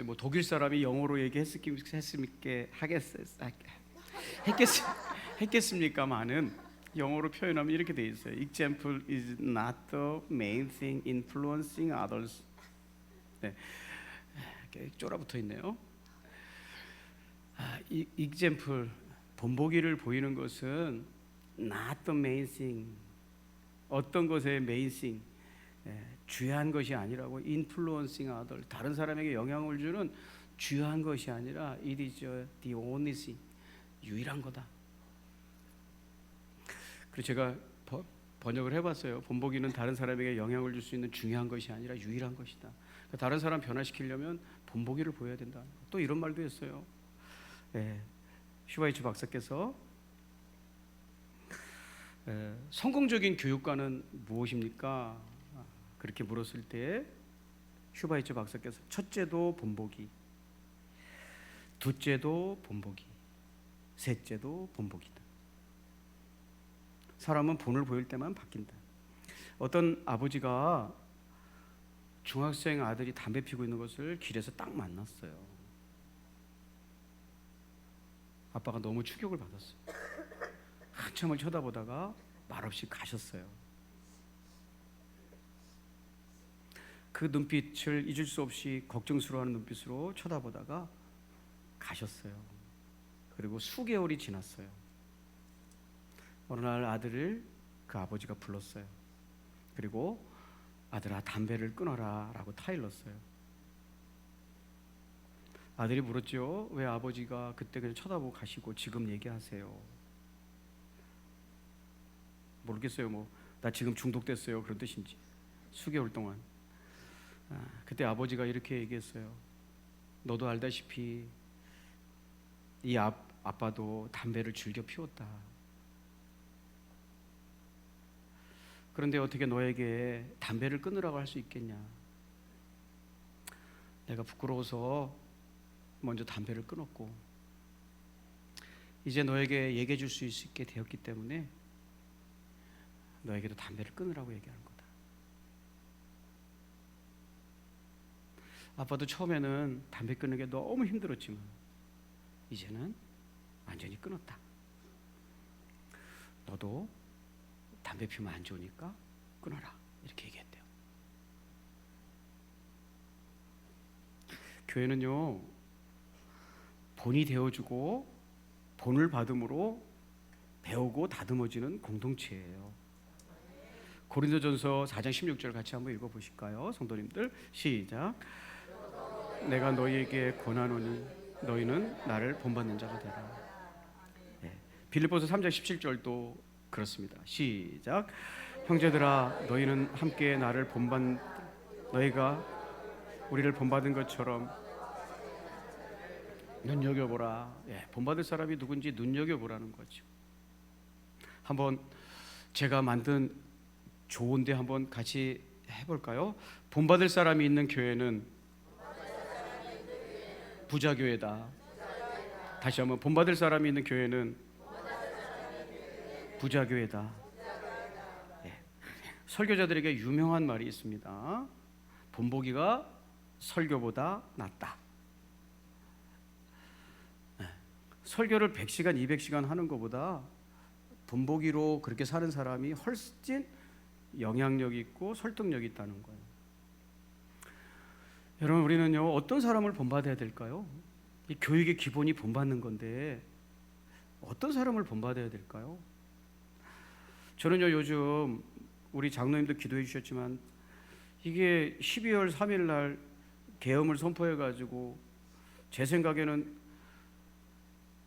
뭐 독일 사람이 영어로 했겠습니까만은 영어로 표현하면 이렇게 돼 있어요. Example is not the main thing influencing others. 네, 이렇게 쫄아붙어 있네요. example 본보기를 보이는 것은 not the main thing, 어떤 것의 main thing, 주요한 것이 아니라고. influencing others, 다른 사람에게 영향을 주는 주요한 것이 아니라 it is the only thing, 유일한 거다. 그래서 제가 번역을 해봤어요. 본보기는 다른 사람에게 영향을 줄 수 있는 중요한 것이 아니라 유일한 것이다. 그러니까 다른 사람 변화시키려면 본보기를 보여야 된다. 또 이런 말도 했어요. 슈바이처 박사께서 성공적인 교육과는 무엇입니까? 그렇게 물었을 때 슈바이처 박사께서 첫째도 본보기, 둘째도 본보기, 셋째도 본보기다. 사람은 본을 보일 때만 바뀐다. 어떤 아버지가 중학생 아들이 담배 피우고 있는 것을 길에서 딱 만났어요. 아빠가 너무 충격을 받았어요. 한참을 쳐다보다가 말없이 가셨어요. 그 눈빛을 잊을 수 없이 걱정스러워하는 눈빛으로 쳐다보다가 가셨어요. 그리고 수개월이 지났어요. 어느 날 아들을 그 아버지가 불렀어요. 그리고 아들아, 담배를 끊어라 라고 타일렀어요. 아들이 물었죠. 왜 아버지가 그때 그냥 쳐다보고 가시고 지금 얘기하세요? 모르겠어요. 뭐 나 지금 중독됐어요 그런 뜻인지. 수개월 동안. 그때 아버지가 이렇게 얘기했어요. 너도 알다시피 이 아빠도 담배를 즐겨 피웠다. 그런데 어떻게 너에게 담배를 끊으라고 할 수 있겠냐? 내가 부끄러워서 먼저 담배를 끊었고, 이제 너에게 얘기해 줄 수 있게 되었기 때문에 너에게도 담배를 끊으라고 얘기하는 거다. 아빠도 처음에는 담배 끊는 게 너무 힘들었지만 이제는 완전히 끊었다. 너도 담배 피우면 안 좋으니까 끊어라, 이렇게 얘기했대요. 교회는요, 본이 되어주고 본을 받음으로 배우고 다듬어지는 공동체예요. 고린도전서 4장 16절 같이 한번 읽어보실까요? 성도님들 시작. 내가 너희에게 권하노니 너희는 나를 본받는 자가 되라. 빌립보서 3장 17절도 그렇습니다. 시작. 형제들아, 너희는 함께 나를 너희가 우리를 본받은 것처럼 눈여겨보라. 본받을 사람이 누군지 눈여겨보라는 거죠. 한번 제가 만든 좋은데 한번 같이 해볼까요? 본받을 사람이 있는 교회는 부자교회다. 다시 한번, 본받을 사람이 있는 교회는 부자교회다. 설교자들에게 유명한 말이 있습니다. 본보기가 설교보다 낫다. 설교를 100시간, 200시간 하는 것보다 본보기로 그렇게 사는 사람이 훨씬 영향력 있고 설득력 있다는 거예요. 여러분, 우리는요, 어떤 사람을 본받아야 될까요? 이 교육의 기본이 본받는 건데 어떤 사람을 본받아야 될까요? 저는요, 요즘 우리 장로님도 기도해 주셨지만 이게 12월 3일 날 계엄을 선포해 가지고 제 생각에는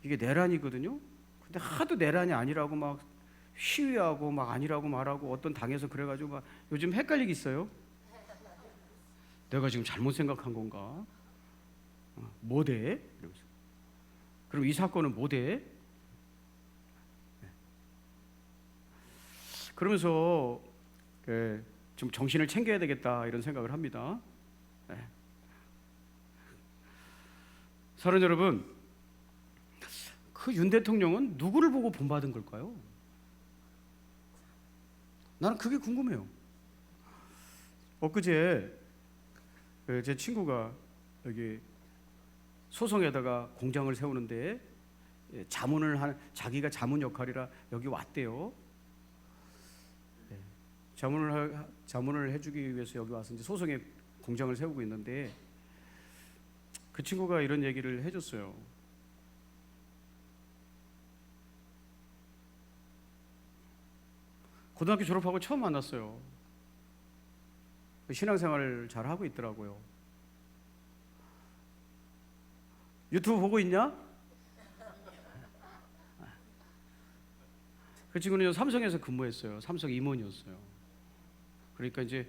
이게 내란이거든요. 근데 하도 내란이 아니라고 막 시위하고 막 아니라고 말하고 어떤 당에서 그래가지고 막 요즘 헷갈리기 있어요. 내가 지금 잘못 생각한 건가? 뭐 돼? 이러면서. 그럼 이 사건은 뭐 돼? 그러면서 좀 정신을 챙겨야 되겠다 이런 생각을 합니다. 사랑 여러분, 그 윤 대통령은 누구를 보고 본받은 걸까요? 나는 그게 궁금해요. 엊그제 제 친구가 여기 소송에다가 공장을 세우는데 자문을 하는, 자기가 자문 역할이라 여기 왔대요. 자문을 해주기 위해서 여기 와서 이제 소송에 공장을 세우고 있는데 그 친구가 이런 얘기를 해줬어요. 고등학교 졸업하고 처음 만났어요. 신앙생활을 잘 하고 있더라고요. 유튜브 보고 있냐? 그 친구는 삼성에서 근무했어요. 삼성 임원이었어요. 그러니까 이제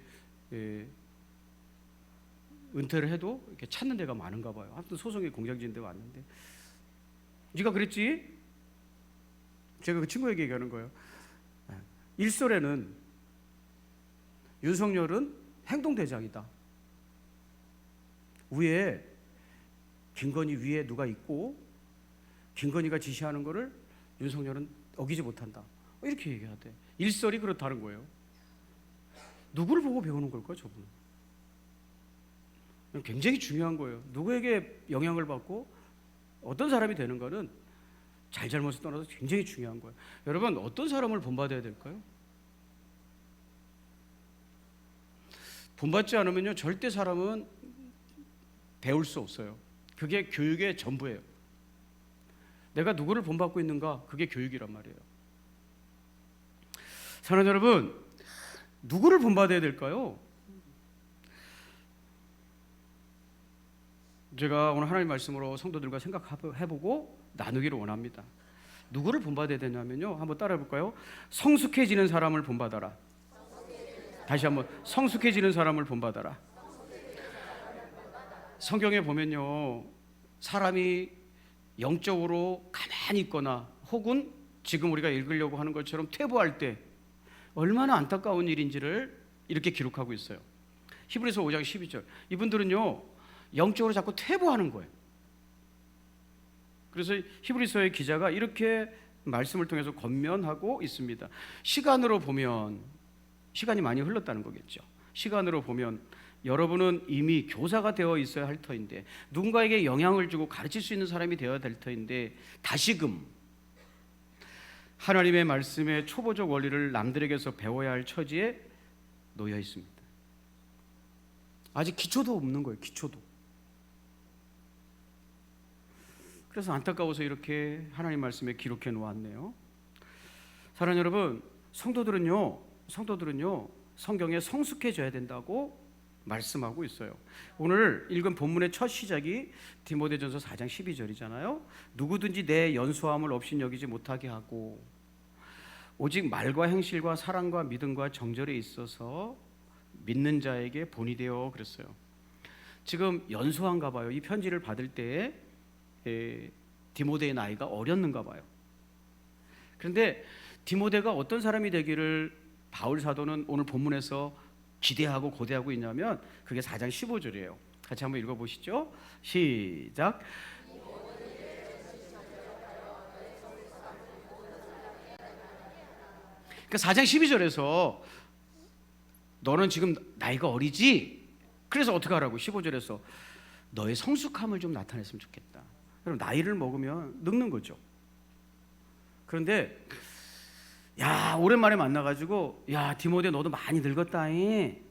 은퇴를 해도 이렇게 찾는 데가 많은가 봐요. 아무튼 소송에 공장 지은 데 왔는데, 네가 그랬지? 제가 그 친구에게 얘기하는 거예요. 일설에는 윤석열은 행동대장이다. 위에 김건희 위에 누가 있고 김건희가 지시하는 거를 윤석열은 어기지 못한다. 이렇게 얘기하대. 일설이 그렇다는 거예요. 누구를 보고 배우는 걸까요, 저분은? 굉장히 중요한 거예요. 누구에게 영향을 받고 어떤 사람이 되는 거는 잘잘못을 떠나서 굉장히 중요한 거예요. 여러분, 어떤 사람을 본받아야 될까요? 본받지 않으면요, 절대 사람은 배울 수 없어요. 그게 교육의 전부예요. 내가 누구를 본받고 있는가, 그게 교육이란 말이에요. 사랑하는 여러분, 누구를 본받아야 될까요? 제가 오늘 하나님 말씀으로 성도들과 생각해보고 나누기를 원합니다. 누구를 본받아야 되냐면요, 한번 따라해 볼까요? 성숙해지는 사람을 본받아라. 다시 한번, 성숙해지는 사람을 본받아라. 성경에 보면요, 사람이 영적으로 가만히 있거나 혹은 지금 우리가 읽으려고 하는 것처럼 퇴보할 때 얼마나 안타까운 일인지를 이렇게 기록하고 있어요. 히브리서 5장 12절. 이분들은요, 영적으로 자꾸 퇴보하는 거예요. 그래서 히브리서의 기자가 이렇게 말씀을 통해서 권면하고 있습니다. 시간으로 보면, 시간이 많이 흘렀다는 거겠죠. 시간으로 보면 여러분은 이미 교사가 되어 있어야 할 터인데, 누군가에게 영향을 주고 가르칠 수 있는 사람이 되어야 될 터인데, 다시금 하나님의 말씀의 초보적 원리를 남들에게서 배워야 할 처지에 놓여 있습니다. 아직 기초도 없는 거예요. 기초도. 그래서 안타까워서 이렇게 하나님 말씀에 기록해 놓았네요. 사랑하는 여러분, 성도들은요 성경에 성숙해져야 된다고 말씀하고 있어요. 오늘 읽은 본문의 첫 시작이 디모데전서 4장 12절이잖아요. 누구든지 내 연소함을 없인 여기지 못하게 하고 오직 말과 행실과 사랑과 믿음과 정절에 있어서 믿는 자에게 본이 되어, 그랬어요. 지금 연소한가 봐요. 이 편지를 받을 때에 디모데의 나이가 어렸는가 봐요. 그런데 디모데가 어떤 사람이 되기를 바울 사도는 오늘 본문에서 기대하고 고대하고 있냐면, 그게 4장 15절이에요. 같이 한번 읽어보시죠. 시작. 그러니까 4장 12절에서 너는 지금 나이가 어리지? 그래서 어떻게 하라고? 15절에서 너의 성숙함을 좀 나타냈으면 좋겠다. 그럼 나이를 먹으면 늙는 거죠. 그런데 야, 오랜만에 만나가지고 야, 디모데 너도 많이 늙었다잉,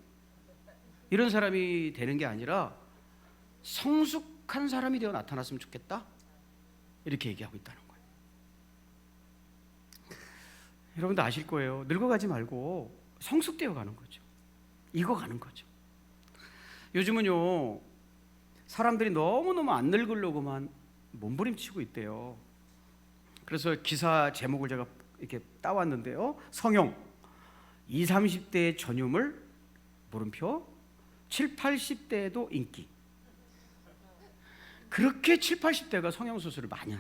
이런 사람이 되는 게 아니라 성숙한 사람이 되어 나타났으면 좋겠다, 이렇게 얘기하고 있다는 거예요. 여러분도 아실 거예요. 늙어가지 말고 성숙되어 가는 거죠. 익어가는 거죠. 요즘은요, 사람들이 너무너무 안 늙으려고만 몸부림치고 있대요. 그래서 기사 제목을 제가 이렇게 따왔는데요, 성형 20, 30대의 전유물 물음표 7, 80대에도 인기. 그렇게 7, 80대가 성형수술을 많이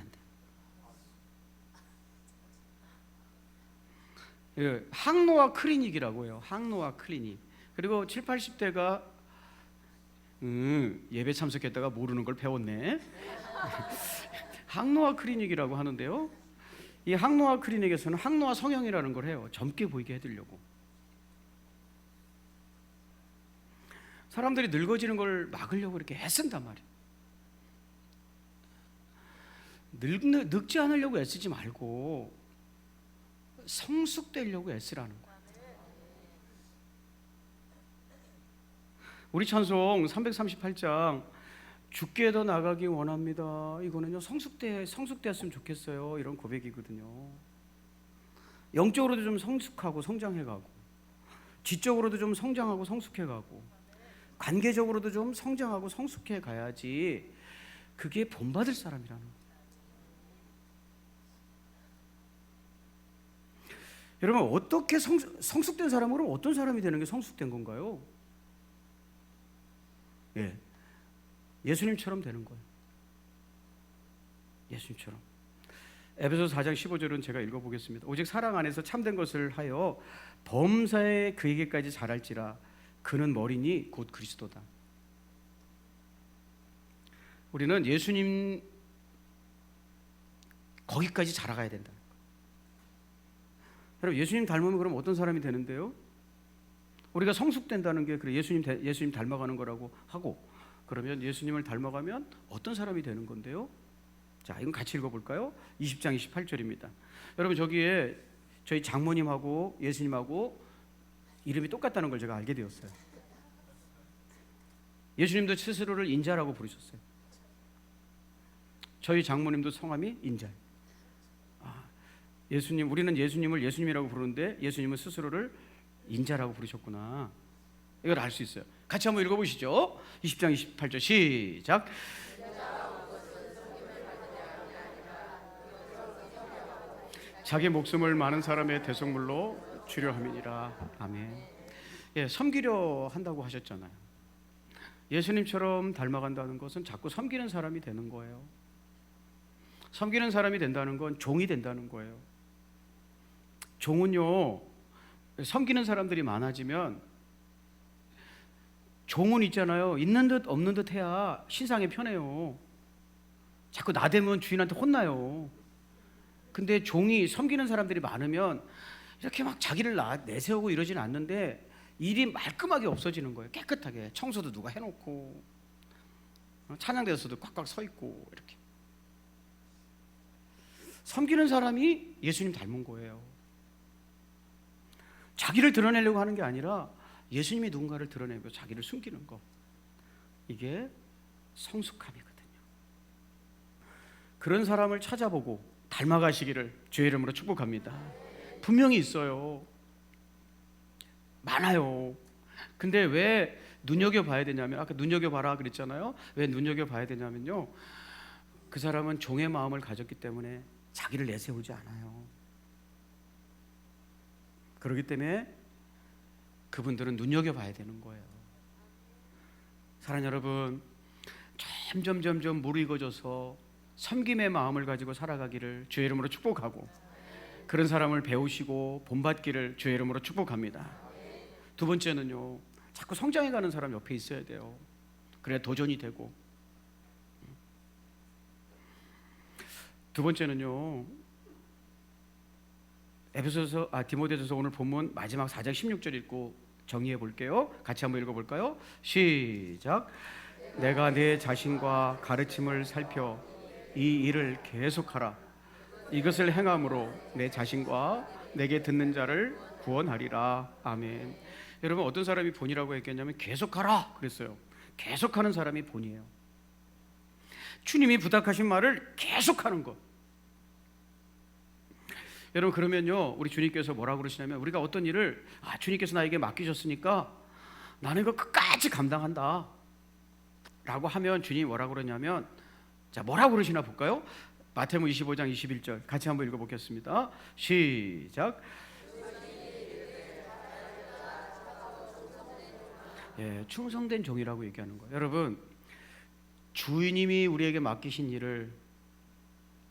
한대요. 항노화 클리닉이라고 해요. 항노화 클리닉. 그리고 7, 80대가 예배 참석했다가 모르는 걸 배웠네. 항노화 클리닉이라고 하는데요, 이 항노화 클리닉에서는 항노화 성형이라는 걸 해요. 젊게 보이게 해드리려고. 사람들이 늙어지는 걸 막으려고 이렇게 애쓴단 말이에요. 늙지 않으려고 애쓰지 말고 성숙되려고 애쓰라는 거예요. 우리 찬송 338장 주께 더 나가기 원합니다. 이거는요 성숙되었으면 좋겠어요. 이런 고백이거든요. 영적으로도 좀 성숙하고 성장해가고, 지적으로도 좀 성장하고 성숙해가고, 관계적으로도 좀 성장하고 성숙해 가야지 그게 본받을 사람이라는 거예요. 여러분, 어떻게 성숙된 사람으로 어떤 사람이 되는 게 성숙된 건가요? 예수님처럼 되는 거예요. 예수님처럼. 에베소서 4장 15절은 제가 읽어보겠습니다. 오직 사랑 안에서 참된 것을 하여 범사에 그에게까지 자랄지라. 그는 머리니 곧 그리스도다. 우리는 예수님 거기까지 자라가야 된다. 여러분, 예수님 닮으면 그럼 어떤 사람이 되는데요? 우리가 성숙된다는 게 그래 예수님 닮아가는 거라고 하고, 그러면 예수님을 닮아가면 어떤 사람이 되는 건데요? 자, 이건 같이 읽어볼까요? 20장 28절입니다. 여러분, 저기에 저희 장모님하고 예수님하고 이름이 똑같다는 걸 제가 알게 되었어요. 예수님도 스스로를 인자라고 부르셨어요. 저희 장모님도 성함이 인자예요. 예수님, 우리는 예수님을 예수님이라고 부르는데 예수님은 스스로를 인자라고 부르셨구나. 이걸 알 수 있어요. 같이 한번 읽어보시죠. 20장 28절 시작. 자기 목숨을 많은 사람의 대속물로 주려 함이니라. 아멘. 섬기려 한다고 하셨잖아요. 예수님처럼 닮아간다는 것은 자꾸 섬기는 사람이 되는 거예요. 섬기는 사람이 된다는 건 종이 된다는 거예요. 종은요, 섬기는 사람들이 많아지면 종은 있잖아요. 있는 듯 없는 듯 해야 신상에 편해요. 자꾸 나대면 주인한테 혼나요. 근데 종이 섬기는 사람들이 많으면 이렇게 막 자기를 내세우고 이러지는 않는데 일이 말끔하게 없어지는 거예요. 깨끗하게 청소도 누가 해놓고 찬양대에서도 꽉꽉 서 있고. 이렇게 섬기는 사람이 예수님 닮은 거예요. 자기를 드러내려고 하는 게 아니라 예수님이 누군가를 드러내고 자기를 숨기는 거, 이게 성숙함이거든요. 그런 사람을 찾아보고 닮아가시기를 주의 이름으로 축복합니다. 분명히 있어요. 많아요. 근데 왜 눈여겨봐야 되냐면, 아까 눈여겨봐라 그랬잖아요. 왜 눈여겨봐야 되냐면요, 그 사람은 종의 마음을 가졌기 때문에 자기를 내세우지 않아요. 그렇기 때문에 그분들은 눈여겨봐야 되는 거예요. 사랑하는 여러분, 점점 무르익어져서 섬김의 마음을 가지고 살아가기를 주의 이름으로 축복하고, 그런 사람을 배우시고 본받기를 주의 이름으로 축복합니다. 두 번째는요, 자꾸 성장해가는 사람 옆에 있어야 돼요. 그래야 도전이 되고. 두 번째는요, 디모데전서 오늘 본문 마지막 4장 16절 읽고 정리해 볼게요. 같이 한번 읽어볼까요? 시작. 내가 내 자신과 가르침을 살펴 이 일을 계속하라. 이것을 행함으로 내 자신과 내게 듣는 자를 구원하리라. 아멘. 여러분, 어떤 사람이 본이라고 했겠냐면 계속하라 그랬어요. 계속하는 사람이 본이에요. 주님이 부탁하신 말을 계속하는 것. 여러분, 그러면요, 우리 주님께서 뭐라고 그러시냐면, 우리가 어떤 일을 주님께서 나에게 맡기셨으니까 나는 이거 끝까지 감당한다 라고 하면 주님이 뭐라고 그러냐면, 자, 뭐라고 그러시나 볼까요? 마태복음 25장 21절 같이 한번 읽어보겠습니다. 시작. 충성된 종이라고 얘기하는 거예요. 여러분, 주님이 우리에게 맡기신 일을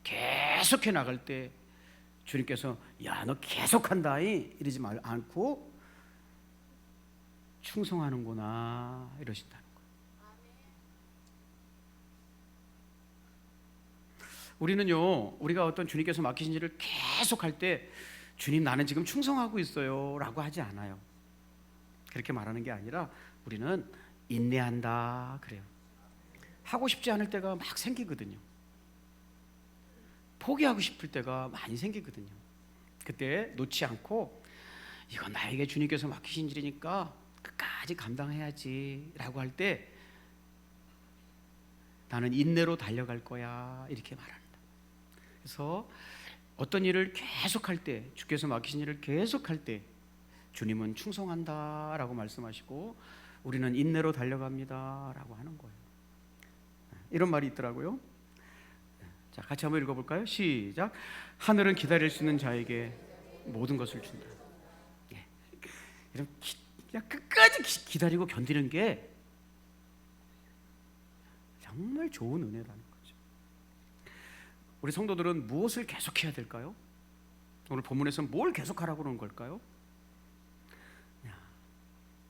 계속해 나갈 때 주님께서 야, 너 계속한다 이러지 않고 충성하는구나 이러신다는 거예요. 우리는요, 우리가 어떤 주님께서 맡기신 일을 계속할 때 주님, 나는 지금 충성하고 있어요 라고 하지 않아요. 그렇게 말하는 게 아니라 우리는 인내한다 그래요. 하고 싶지 않을 때가 막 생기거든요. 포기하고 싶을 때가 많이 생기거든요. 그때 놓지 않고 이건 나에게 주님께서 맡기신 일이니까 끝까지 감당해야지 라고 할 때 나는 인내로 달려갈 거야 이렇게 말합니다. 그래서 어떤 일을 계속할 때, 주께서 맡기신 일을 계속할 때 주님은 충성한다 라고 말씀하시고 우리는 인내로 달려갑니다 라고 하는 거예요. 이런 말이 있더라고요. 자, 같이 한번 읽어볼까요? 시작. 하늘은 기다릴 수 있는 자에게 모든 것을 준다. 그냥 끝까지 기다리고 견디는 게 정말 좋은 은혜라는 거죠. 우리 성도들은 무엇을 계속해야 될까요? 오늘 본문에서는 뭘 계속하라고 그러는 걸까요?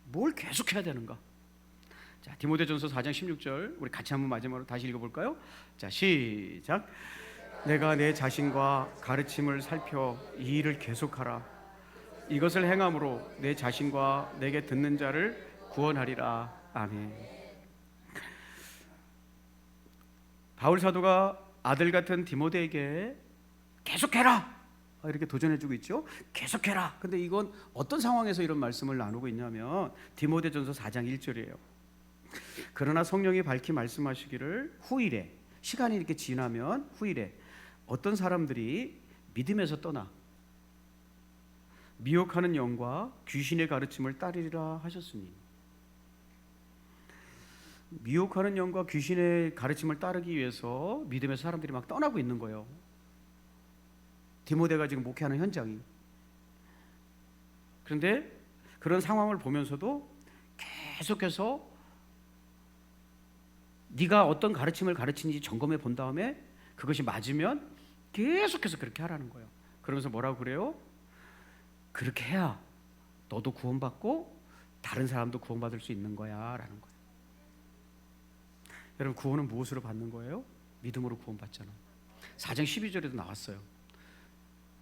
뭘 계속해야 되는가? 자, 디모데전서 4장 16절 우리 같이 한번 마지막으로 다시 읽어볼까요? 자, 시작. 내가 내 자신과 가르침을 살펴 이 일을 계속하라. 이것을 행함으로 내 자신과 내게 듣는 자를 구원하리라. 아멘. 바울 사도가 아들 같은 디모데에게 계속해라 이렇게 도전해주고 있죠. 계속해라. 근데 이건 어떤 상황에서 이런 말씀을 나누고 있냐면 디모데전서 4장 1절이에요. 그러나 성령이 밝히 말씀하시기를 후일에, 시간이 이렇게 지나면 후일에 어떤 사람들이 믿음에서 떠나 미혹하는 영과 귀신의 가르침을 따르리라 하셨으니, 미혹하는 영과 귀신의 가르침을 따르기 위해서 믿음의 사람들이 막 떠나고 있는 거예요. 디모데가 지금 목회하는 현장이. 그런데 그런 상황을 보면서도 계속해서 네가 어떤 가르침을 가르치는지 점검해 본 다음에 그것이 맞으면 계속해서 그렇게 하라는 거예요. 그러면서 뭐라고 그래요? 그렇게 해야 너도 구원받고 다른 사람도 구원받을 수 있는 거야 라는 거예요. 여러분, 구원은 무엇으로 받는 거예요? 믿음으로 구원받잖아. 4장 12절에도 나왔어요.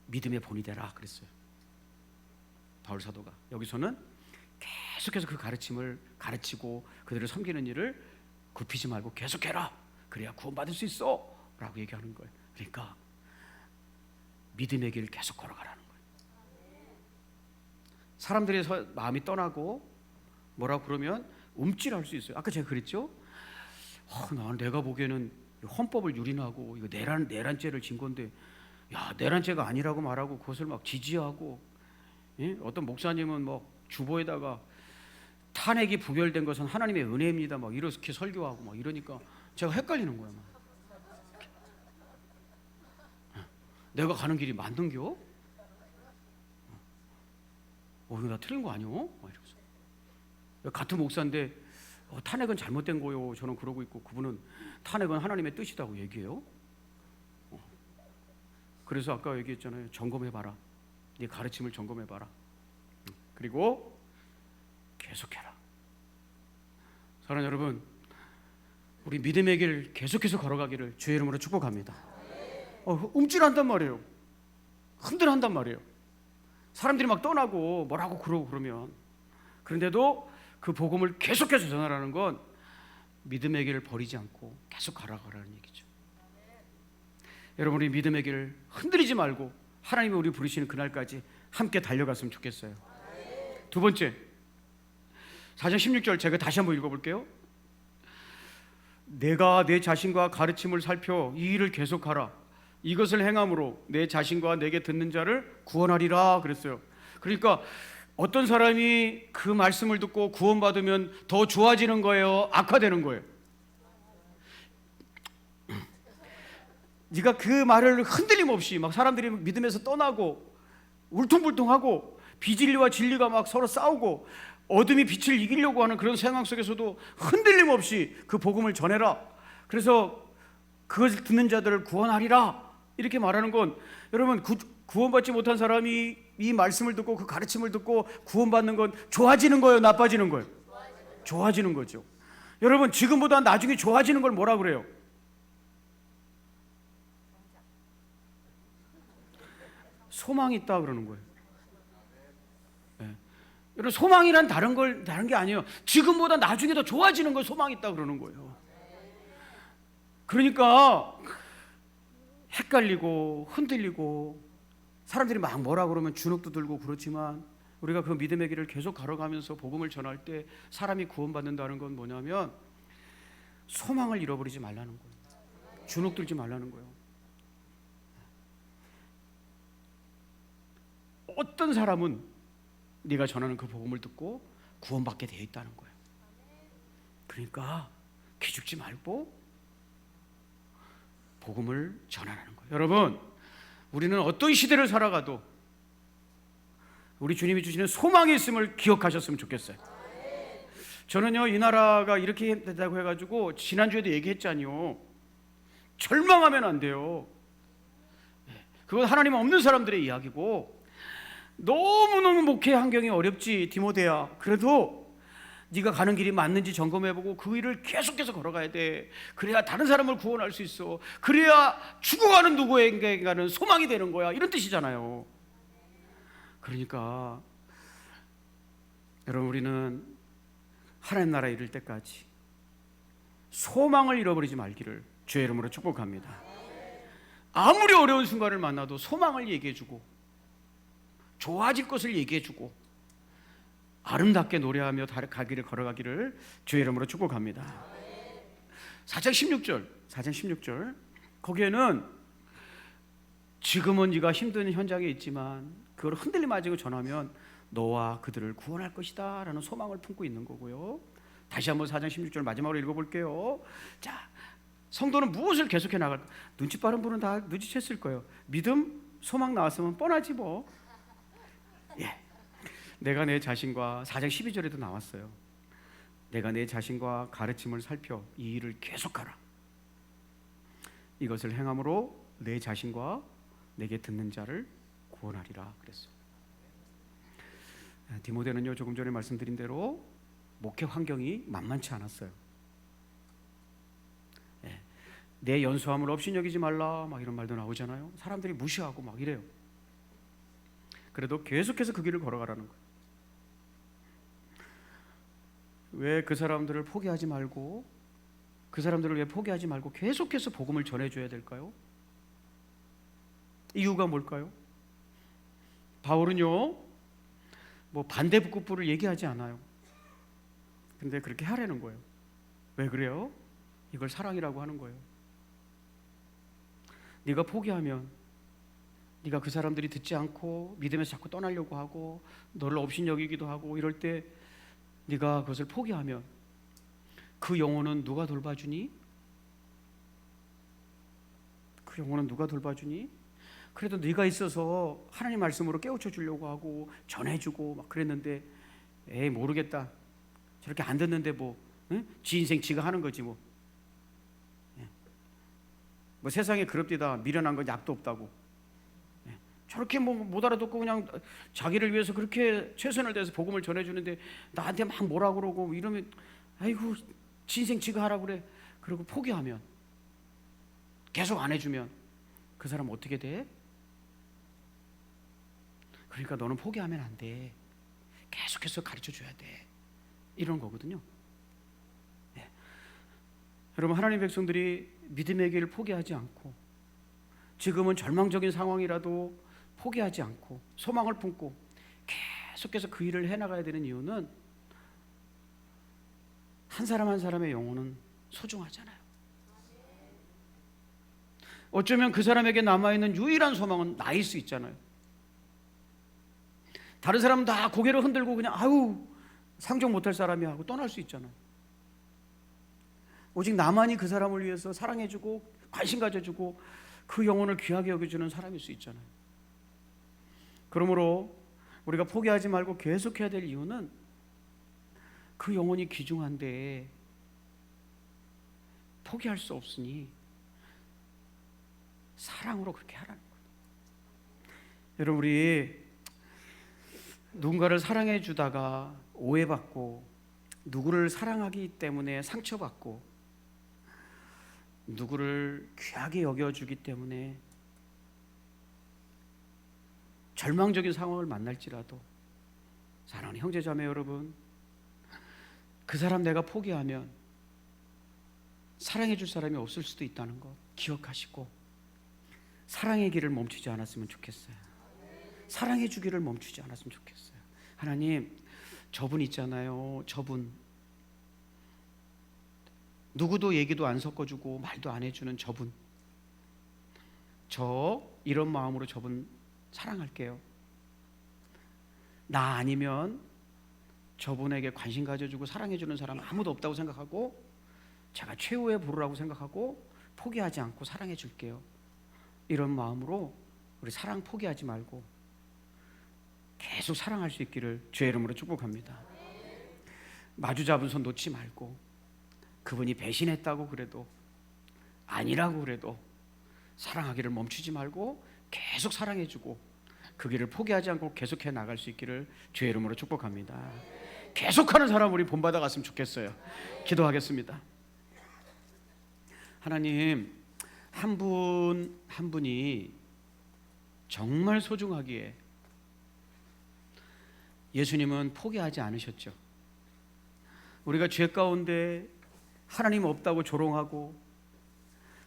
믿음의 본이 되라 그랬어요, 바울 사도가. 여기서는 계속해서 그 가르침을 가르치고 그들을 섬기는 일을 굽히지 말고 계속해라. 그래야 구원받을 수 있어 라고 얘기하는 거예요. 그러니까 믿음의 길을 계속 걸어가라는 거예요. 사람들의 마음이 떠나고 뭐라고 그러면 움찔할 수 있어요. 아까 제가 그랬죠? 내가 보기에는 헌법을 유린하고 이거 내란죄를 진 건데, 야, 내란죄가 아니라고 말하고 그것을 막 지지하고, 예? 어떤 목사님은 막 주보에다가 탄핵이 부결된 것은 하나님의 은혜입니다 막 이렇게 설교하고 막 이러니까 제가 헷갈리는 거야. 막. 내가 가는 길이 맞는겨? 이거 나 틀린 거 아니오? 막 이러면서. 같은 목사인데 탄핵은 잘못된 거요 저는 그러고 있고, 그분은 탄핵은 하나님의 뜻이라고 얘기해요. 그래서 아까 얘기했잖아요. 점검해봐라. 네 가르침을 점검해봐라. 그리고 계속해라. 사랑하는 여러분, 우리 믿음의 길 계속해서 걸어가기를 주의 이름으로 축복합니다. 움찔한단 말이에요. 흔들한단 말이에요. 사람들이 막 떠나고 뭐라고 그러고 그러면. 그런데도 그 복음을 계속해서 전하라는 건 믿음의 길을 버리지 않고 계속 가라는 얘기죠. 여러분, 우리 믿음의 길을 흔들리지 말고 하나님이 우리 부르시는 그날까지 함께 달려갔으면 좋겠어요. 두 번째, 4장 16절 제가 다시 한번 읽어볼게요. 내가 내 자신과 가르침을 살펴 이 일을 계속하라. 이것을 행함으로 내 자신과 내게 듣는 자를 구원하리라 그랬어요. 그러니까 어떤 사람이 그 말씀을 듣고 구원받으면 더 좋아지는 거예요? 악화되는 거예요? 네가 그 말을 흔들림 없이 막 사람들이 믿음에서 떠나고 울퉁불퉁하고 비진리와 진리가 막 서로 싸우고 어둠이 빛을 이기려고 하는 그런 상황 속에서도 흔들림 없이 그 복음을 전해라. 그래서 그것을 듣는 자들을 구원하리라 이렇게 말하는 건, 여러분, 구원받지 못한 사람이 이 말씀을 듣고 그 가르침을 듣고 구원받는 건 좋아지는 거예요, 나빠지는 거예요? 좋아지는 거죠. 여러분, 지금보다 나중에 좋아지는 걸 뭐라 그래요? 소망이 있다 그러는 거예요. 네. 여러분, 소망이란 다른 게 아니에요. 지금보다 나중에 더 좋아지는 걸 소망이 있다 그러는 거예요. 그러니까 헷갈리고 흔들리고 사람들이 막 뭐라 그러면 주눅도 들고 그렇지만 우리가 그 믿음의 길을 계속 걸어가면서 복음을 전할 때 사람이 구원받는다는 건 뭐냐면 소망을 잃어버리지 말라는 거예요. 주눅 들지 말라는 거예요. 어떤 사람은 네가 전하는 그 복음을 듣고 구원받게 되어 있다는 거예요. 그러니까 기죽지 말고 복음을 전하라는 거예요. 여러분, 우리는 어떤 시대를 살아가도 우리 주님이 주시는 소망이 있음을 기억하셨으면 좋겠어요. 저는요, 이 나라가 이렇게 된다고 해가지고 지난주에도 얘기했잖아요. 절망하면 안 돼요. 그건 하나님 없는 사람들의 이야기고, 너무너무 목회 환경이 어렵지 디모데야. 그래도 네가 가는 길이 맞는지 점검해보고 그 길을 계속해서 걸어가야 돼. 그래야 다른 사람을 구원할 수 있어. 그래야 죽어가는 누구에게가는 소망이 되는 거야. 이런 뜻이잖아요. 그러니까 여러분, 우리는 하나님 나라에 이를 때까지 소망을 잃어버리지 말기를 주의 이름으로 축복합니다. 아무리 어려운 순간을 만나도 소망을 얘기해주고 좋아질 것을 얘기해주고 아름답게 노래하며 가기를 걸어가기를 주의 이름으로 축복합니다. 4장 16절 거기에는 지금은 네가 힘든 현장에 있지만 그걸 흔들림 가지고 전하면 너와 그들을 구원할 것이다 라는 소망을 품고 있는 거고요. 다시 한번 4장 16절 마지막으로 읽어볼게요. 자, 성도는 무엇을 계속해 나갈까? 눈치 빠른 분은 다 눈치챘을 거예요. 믿음, 소망 나왔으면 뻔하지 뭐. 예, 내가 내 자신과 4장 12절에도 나왔어요. 내가 내 자신과 가르침을 살펴 이 일을 계속하라. 이것을 행함으로 내 자신과 내게 듣는 자를 구원하리라 그랬어요. 디모데는요, 조금 전에 말씀드린 대로 목회 환경이 만만치 않았어요. 내 연소함을 업신여기지 말라 막 이런 말도 나오잖아요. 사람들이 무시하고 막 이래요. 그래도 계속해서 그 길을 걸어가라는 거예요. 왜 그 사람들을 포기하지 말고 그 사람들을 왜 포기하지 말고 계속해서 복음을 전해줘야 될까요? 이유가 뭘까요? 바울은요, 뭐 반대급부를 얘기하지 않아요. 근데 그렇게 하라는 거예요. 왜 그래요? 이걸 사랑이라고 하는 거예요. 네가 포기하면 네가 그 사람들이 듣지 않고 믿음에서 자꾸 떠나려고 하고 너를 업신여기기도 하고 이럴 때 네가 그것을 포기하면 그 영혼은 누가 돌봐주니? 그 영혼은 누가 돌봐주니? 그래도 네가 있어서 하나님 말씀으로 깨우쳐 주려고 하고 전해주고 막 그랬는데 에이 모르겠다. 저렇게 안 듣는데 뭐 응? 지 인생 지가 하는 거지 뭐. 뭐 세상에 그럽디다 미련한 건 약도 없다고. 저렇게 뭐 못 알아듣고 그냥 자기를 위해서 그렇게 최선을 다해서 복음을 전해주는데 나한테 막 뭐라 그러고 이러면 아이고 지 인생 지가 하라 그래. 그리고 포기하면 계속 안 해주면 그 사람 어떻게 돼? 그러니까 너는 포기하면 안 돼. 계속해서 가르쳐줘야 돼. 이런 거거든요. 네. 여러분, 하나님 백성들이 믿음의 길을 포기하지 않고 지금은 절망적인 상황이라도 포기하지 않고 소망을 품고 계속해서 그 일을 해나가야 되는 이유는 한 사람 한 사람의 영혼은 소중하잖아요. 어쩌면 그 사람에게 남아있는 유일한 소망은 나일 수 있잖아요. 다른 사람은 다 고개를 흔들고 그냥 아유 상종 못할 사람이 하고 떠날 수 있잖아요. 오직 나만이 그 사람을 위해서 사랑해주고 관심 가져주고 그 영혼을 귀하게 여겨주는 사람일 수 있잖아요. 그러므로 우리가 포기하지 말고 계속해야 될 이유는 그 영혼이 귀중한데 포기할 수 없으니 사랑으로 그렇게 하라는 거예요. 여러분, 우리 누군가를 사랑해 주다가 오해받고 누구를 사랑하기 때문에 상처받고 누구를 귀하게 여겨주기 때문에 절망적인 상황을 만날지라도 사랑하는 형제자매 여러분, 그 사람 내가 포기하면 사랑해 줄 사람이 없을 수도 있다는 것 기억하시고 사랑의 길을 멈추지 않았으면 좋겠어요. 사랑해 주기를 멈추지 않았으면 좋겠어요. 하나님, 저분 있잖아요. 저분 누구도 얘기도 안 섞어주고 말도 안 해주는 저분, 저 이런 마음으로 저분 사랑할게요. 나 아니면 저분에게 관심 가져주고 사랑해주는 사람 아무도 없다고 생각하고 제가 최후의 보루라고 생각하고 포기하지 않고 사랑해 줄게요. 이런 마음으로 우리 사랑 포기하지 말고 계속 사랑할 수 있기를 주의 이름으로 축복합니다. 마주 잡은 손 놓지 말고, 그분이 배신했다고 그래도 아니라고 그래도 사랑하기를 멈추지 말고 계속 사랑해주고 그 길을 포기하지 않고 계속해 나갈 수 있기를 주의 이름으로 축복합니다. 계속하는 사람 우리 본받아 갔으면 좋겠어요. 기도하겠습니다. 하나님, 한 분 한 분이 정말 소중하기에 예수님은 포기하지 않으셨죠. 우리가 죄 가운데 하나님 없다고 조롱하고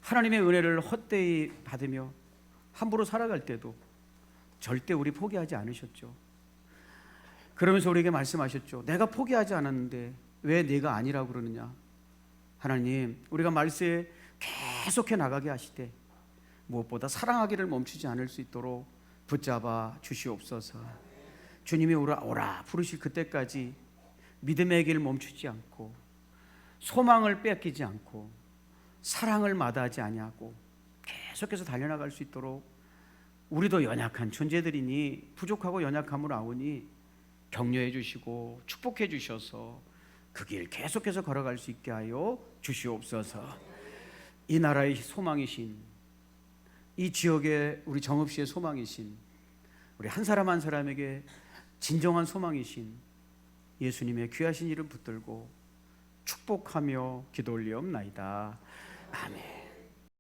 하나님의 은혜를 헛되이 받으며 함부로 살아갈 때도 절대 우리 포기하지 않으셨죠. 그러면서 우리에게 말씀하셨죠. 내가 포기하지 않았는데 왜 네가 아니라고 그러느냐. 하나님, 우리가 말세에 계속해 나가게 하시되 무엇보다 사랑하기를 멈추지 않을 수 있도록 붙잡아 주시옵소서. 주님이 오라 부르실 그때까지 믿음의 길 멈추지 않고 소망을 뺏기지 않고 사랑을 마다하지 아니하고 계속해서 달려나갈 수 있도록, 우리도 연약한 존재들이니 부족하고 연약함을 아오니 격려해 주시고 축복해 주셔서 그 길 계속해서 걸어갈 수 있게 하여 주시옵소서. 이 나라의 소망이신, 이 지역의 우리 정읍시의 소망이신, 우리 한 사람 한 사람에게 진정한 소망이신 예수님의 귀하신 이름 붙들고 축복하며 기도 올리옵나이다. 아멘.